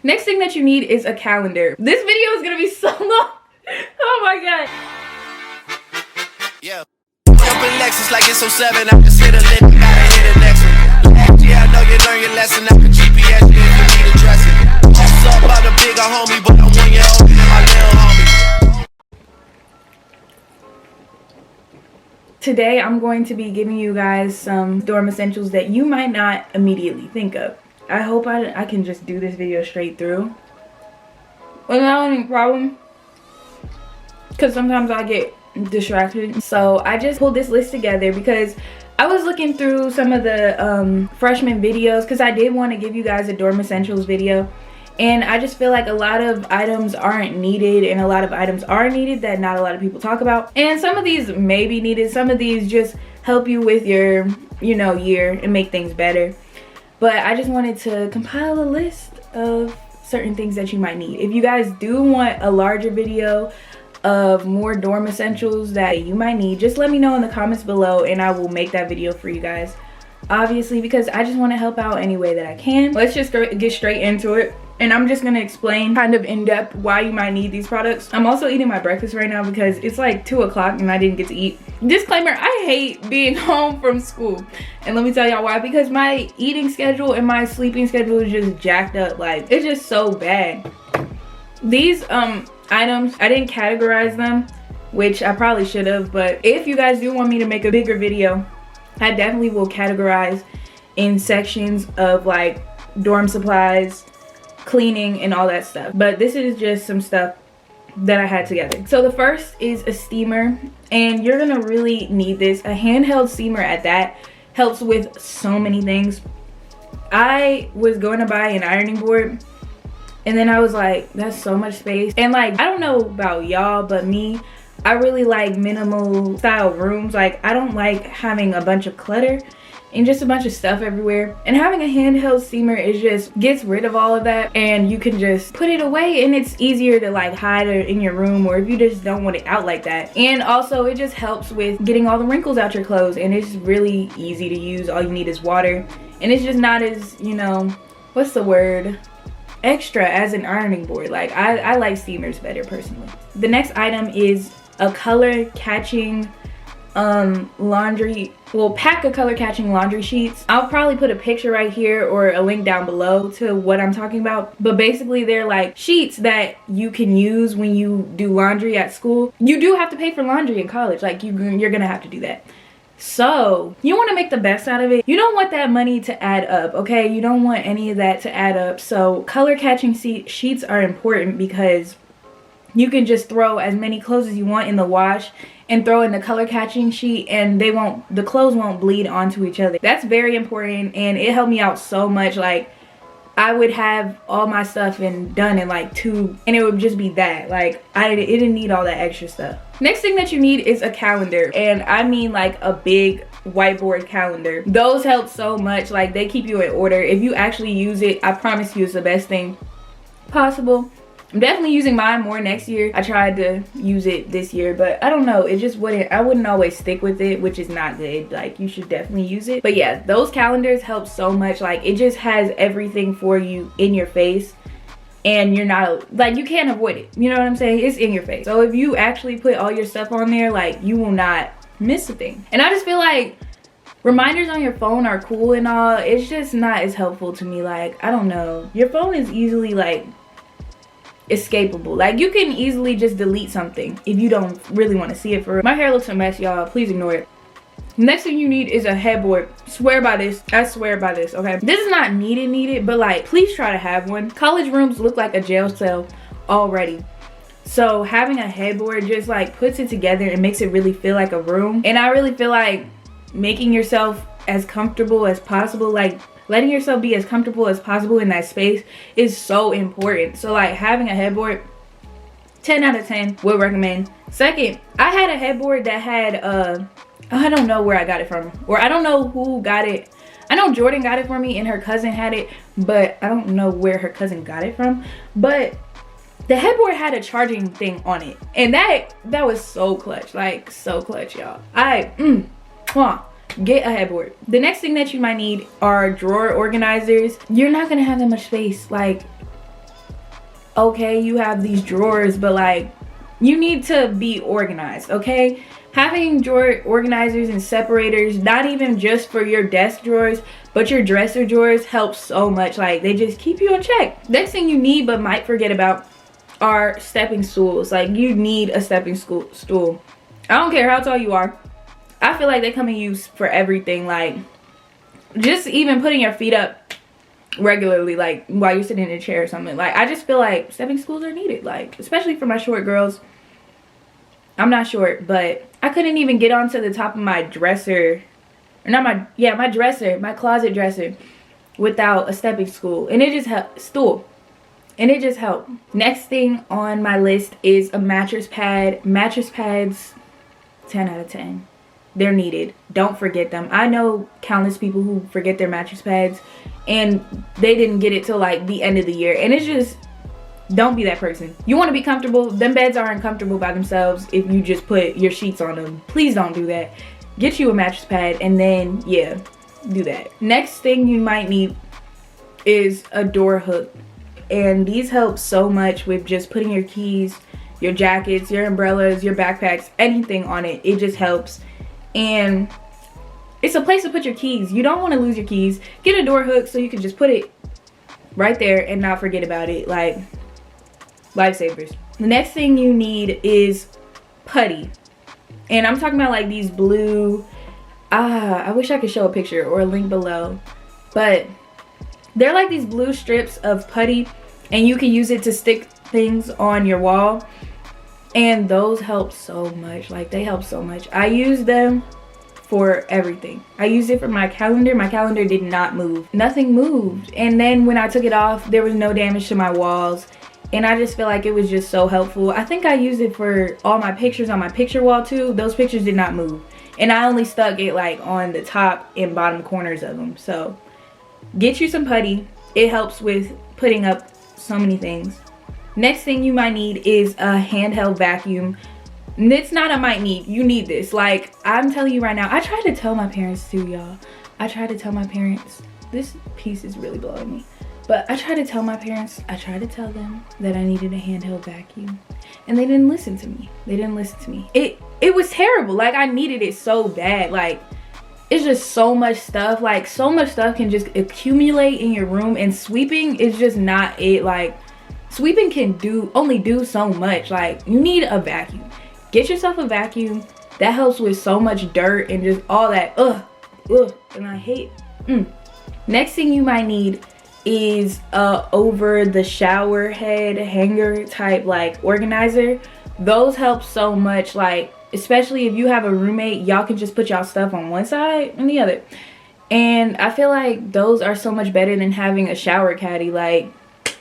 Next thing that you need is a calendar. This video is gonna be so long. Oh my god. Yeah. Jumping Lexus like it's 07. I just hit a lick, gotta hit the next one. Yeah, I know you learn your lesson. I can GPS you if you need a dressing. What's up about a bigger homie, but I'm 1 year older than my little homie. Today I'm going to be giving you guys some dorm essentials that you might not immediately think of. I hope I can just do this video straight through without any problem, because sometimes I get distracted. So I just pulled this list together because I was looking through some of the freshman videos, because I did want to give you guys a dorm essentials video, and I just feel like a lot of items aren't needed and a lot of items are needed that not a lot of people talk about. And some of these may be needed, some of these just help you with your year and make things better. But I just wanted to compile a list of certain things that you might need. If you guys do want a larger video of more dorm essentials that you might need, just let me know in the comments below and I will make that video for you guys. Obviously, because I just want to help out any way that I can. Let's just get straight into it. And I'm just gonna explain kind of in depth why you might need these products. I'm also eating my breakfast right now because it's like 2 o'clock and I didn't get to eat. Disclaimer, I hate being home from school. And let me tell y'all why. Because my eating schedule and my sleeping schedule is just jacked up. Like, it's just so bad. These items, I didn't categorize them, which I probably should have. But if you guys do want me to make a bigger video, I definitely will categorize in sections of like dorm supplies, cleaning, and all that stuff. But this is just some stuff that I had together. So the first is a steamer, and you're gonna really need this. A handheld steamer at that helps with so many things. I was going to buy an ironing board, and then I was like, that's so much space. And like, I don't know about y'all, but me, I really like minimal style rooms. Like, I don't like having a bunch of clutter and just a bunch of stuff everywhere. And having a handheld steamer is just gets rid of all of that, and you can just put it away, and it's easier to like hide it in your room, or if you just don't want it out like that. And also it just helps with getting all the wrinkles out your clothes, and it's really easy to use. All you need is water, and it's just not as, what's the word, extra as an ironing board. Like, I like steamers better personally. The next item is a color catching pack of color catching laundry sheets. I'll probably put a picture right here or a link down below to what I'm talking about. But basically, they're like sheets that you can use when you do laundry at school. You do have to pay for laundry in college. Like, you're gonna have to do that. So you want to make the best out of it. You don't want that money to add up, okay? You don't want any of that to add up. So color catching sheets are important because you can just throw as many clothes as you want in the wash and throw in the color catching sheet, and the clothes won't bleed onto each other. That's very important, and it helped me out so much. Like, I would have all my stuff done in like 2, and it would just be that. Like, it didn't need all that extra stuff. Next thing that you need is a calendar, and I mean like a big whiteboard calendar. Those help so much. Like, they keep you in order. If you actually use it, I promise you it's the best thing possible. I'm definitely using mine more next year. I tried to use it this year, but I don't know, it just I wouldn't always stick with it, which is not good. Like, you should definitely use it. But yeah, those calendars help so much. Like, it just has everything for you in your face, and you're not, like, you can't avoid it. You know what I'm saying? It's in your face. So if you actually put all your stuff on there, like, you will not miss a thing. And I just feel like reminders on your phone are cool and all. It's just not as helpful to me. Like, I don't know. Your phone is easily like escapable. Like, you can easily just delete something if you don't really want to see it for real. My hair looks a mess, y'all. Please ignore it. Next thing you need is a headboard. Swear by this. I swear by this, okay? This is not needed, but like, please try to have one. College rooms look like a jail cell already. So having a headboard just like puts it together and makes it really feel like a room. And I really feel like making yourself as comfortable as possible, like letting yourself be as comfortable as possible in that space is so important. So like, having a headboard, 10 out of 10 would recommend. Second, I had a headboard that had I don't know where I got it from, or I don't know who got it. I know Jordan got it for me and her cousin had it, but I don't know where her cousin got it from. But the headboard had a charging thing on it, and that was so clutch. Like, so clutch, y'all. Get a headboard. The next thing that you might need are drawer organizers. You're not gonna have that much space. Like, okay, you have these drawers, but like, you need to be organized, okay? Having drawer organizers and separators, not even just for your desk drawers, but your dresser drawers, helps so much. Like, they just keep you in check. Next thing you need but might forget about are stepping stools. Like, you need a stepping stool. I don't care how tall you are. I feel like they come in use for everything. Like, just even putting your feet up regularly, like while you're sitting in a chair or something. Like, I just feel like stepping stools are needed, like especially for my short girls. I'm not short, but I couldn't even get onto the top of my dresser, or not my, yeah, my dresser, my closet dresser, without a stepping stool, and it just helped. And it just helped. Next thing on my list is a mattress pad. Mattress pads, 10 out of 10. They're needed. Don't forget them. I know countless people who forget their mattress pads, and they didn't get it till like the end of the year, and it's just, don't be that person. You want to be comfortable. Them beds aren't comfortable by themselves if you just put your sheets on them. Please don't do that. Get you a mattress pad, and then, yeah, do that. Next thing you might need is a door hook. And these help so much with just putting your keys, your jackets, your umbrellas, your backpacks, anything on it. It just helps. And it's a place to put your keys. You don't want to lose your keys. Get a door hook so you can just put it right there and not forget about it. Like, lifesavers. The next thing you need is putty. And I'm talking about like these blue, I wish I could show a picture or a link below, but they're like these blue strips of putty, and you can use it to stick things on your wall, and those help so much. Like, they help so much. I use them for everything. I used it for my calendar. My calendar did not move. Nothing moved. And then when I took it off, there was no damage to my walls. And I just feel like it was just so helpful. I think I used it for all my pictures on my picture wall too. Those pictures did not move. And I only stuck it like on the top and bottom corners of them. So get you some putty. It helps with putting up so many things. Next thing you might need is a handheld vacuum. It's not a might need, you need this. Like, I'm telling you right now, I tried to tell my parents too, y'all. I tried to tell my parents, this piece is really blowing me. But I tried to tell my parents, I tried to tell them that I needed a handheld vacuum. And they didn't listen to me. They didn't listen to me. It was terrible. Like, I needed it so bad. Like, it's just so much stuff. Like, so much stuff can just accumulate in your room, and sweeping is just not it. Like, sweeping can only do so much. Like, you need a vacuum. Get yourself a vacuum. That helps with so much dirt and just all that. And I hate. Next thing you might need is over the shower head hanger type like organizer. Those help so much. Like, especially if you have a roommate, y'all can just put y'all stuff on one side and the other. And I feel like those are so much better than having a shower caddy, like,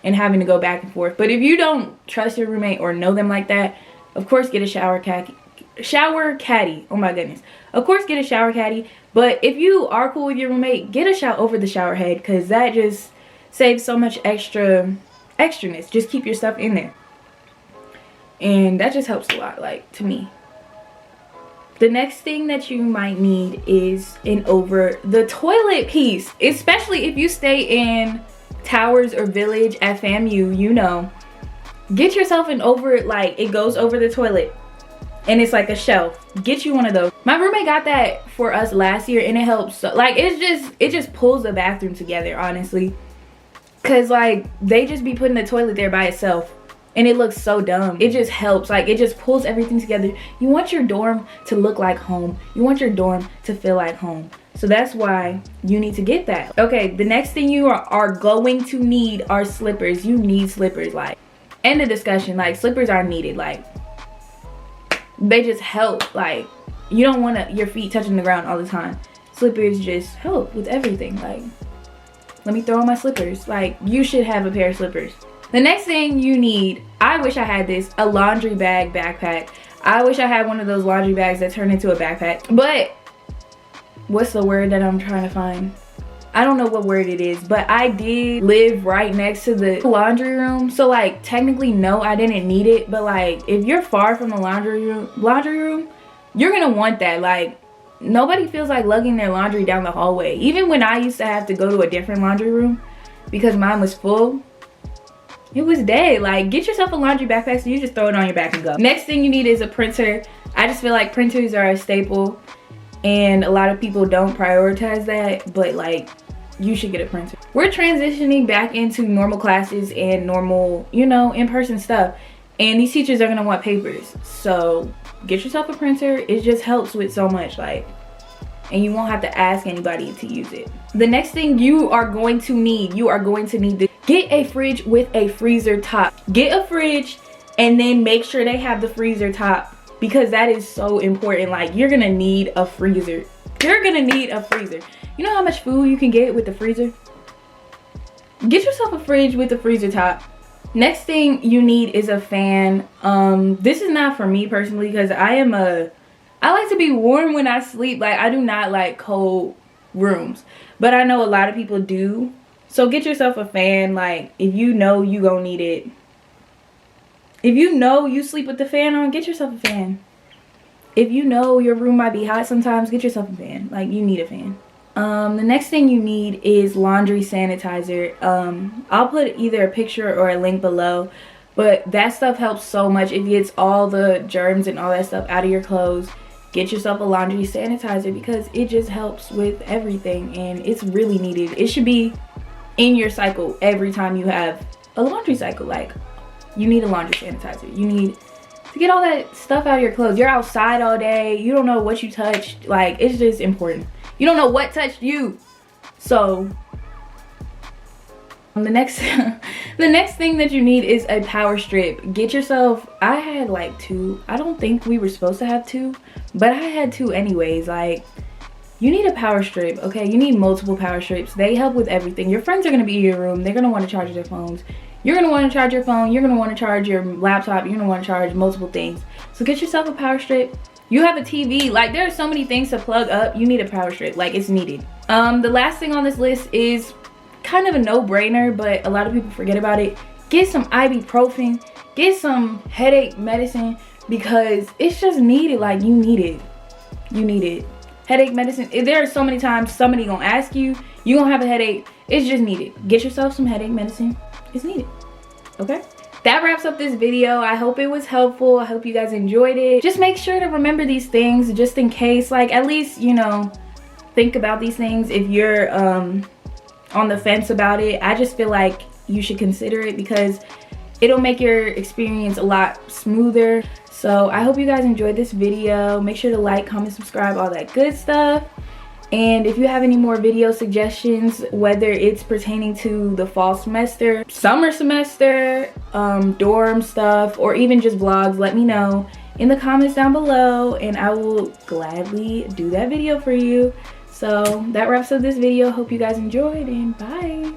and having to go back and forth. But if you don't trust your roommate or know them like that, of course get a shower caddy. Oh my goodness. Of course get a shower caddy. But if you are cool with your roommate, get a shower over the shower head, because that just saves so much extraness. Just keep your stuff in there. And that just helps a lot, like, to me. The next thing that you might need is an over the toilet piece. Especially if you stay in Towers or Village at FAMU, you know. Get yourself an over, like, it goes over the toilet. And it's like a shelf. Get you one of those. My roommate got that for us last year, and it helps. So, like, it just pulls the bathroom together, honestly. Cause like, they just be putting the toilet there by itself, and it looks so dumb. It just helps. Like, it just pulls everything together. You want your dorm to look like home. You want your dorm to feel like home. So that's why you need to get that. Okay, the next thing you are going to need are slippers. You need slippers. Like, end of discussion. Like, slippers are needed. Like, they just help. Like, you don't want your feet touching the ground all the time. Slippers just help with everything. Like, let me throw on my slippers. Like, you should have a pair of slippers. The next thing you need, I wish I had this, a laundry bag backpack. I wish I had one of those laundry bags that turn into a backpack. But what's the word that I'm trying to find? I don't know what word it is, but I did live right next to the laundry room. So like, technically, no, I didn't need it. But like, if you're far from the laundry room, you're gonna want that. Like, nobody feels like lugging their laundry down the hallway. Even when I used to have to go to a different laundry room because mine was full, It was dead. Like, get yourself a laundry backpack so you just throw it on your back and go. Next thing you need is a printer. I just feel like printers are a staple and a lot of people don't prioritize that, but like, you should get a printer. We're transitioning back into normal classes and normal, you know, in-person stuff. And these teachers are gonna want papers. So get yourself a printer. It just helps with so much, like, and you won't have to ask anybody to use it. The next thing you are going to need to get a fridge with a freezer top. Get a fridge and then make sure they have the freezer top, because that is so important. Like, you're gonna need a freezer. You're gonna need a freezer. You know how much food you can get with the freezer? Get yourself a fridge with a freezer top. Next thing you need is a fan. This is not for me personally, because I like to be warm when I sleep. Like, I do not like cold rooms, but I know a lot of people do. So get yourself a fan. Like, if you know you gonna need it, if you know you sleep with the fan on, get yourself a fan. If you know your room might be hot sometimes, get yourself a fan. Like, you need a fan. The next thing you need is laundry sanitizer. I'll put either a picture or a link below, but that stuff helps so much. It gets all the germs and all that stuff out of your clothes. Get yourself a laundry sanitizer because it just helps with everything, and it's really needed. It should be in your cycle every time you have a laundry cycle. Like, you need a laundry sanitizer. You need to get all that stuff out of your clothes. You're outside all day. You don't know what you touched. Like, it's just important. You don't know what touched you. So the next thing that you need is a power strip. Get yourself, I had like 2. I don't think we were supposed to have 2, but I had 2 anyways. Like, you need a power strip, okay? You need multiple power strips. They help with everything. Your friends are gonna be in your room. They're gonna want to charge their phones. You're gonna want to charge your phone. You're gonna want to charge your laptop. You're gonna want to charge multiple things. So get yourself a power strip. You have a TV. Like, there are so many things to plug up. You need a power strip. Like, it's needed. The last thing on this list is kind of a no-brainer, but a lot of people forget about it. Get some ibuprofen. Get some headache medicine, because it's just needed. Like, you need it. You need it. Headache medicine. There are so many times somebody gonna ask you, you gonna have a headache. It's just needed. Get yourself some headache medicine. It's needed. Okay? That wraps up this video. I hope it was helpful. I hope you guys enjoyed it. Just make sure to remember these things just in case. Like, at least, you know, think about these things if you're on the fence about it. I just feel like you should consider it because it'll make your experience a lot smoother. So I hope you guys enjoyed this video. Make sure to like, comment, subscribe, all that good stuff. And if you have any more video suggestions, whether it's pertaining to the fall semester, summer semester, dorm stuff, or even just vlogs, let me know in the comments down below and I will gladly do that video for you. So that wraps up this video. Hope you guys enjoyed, and bye.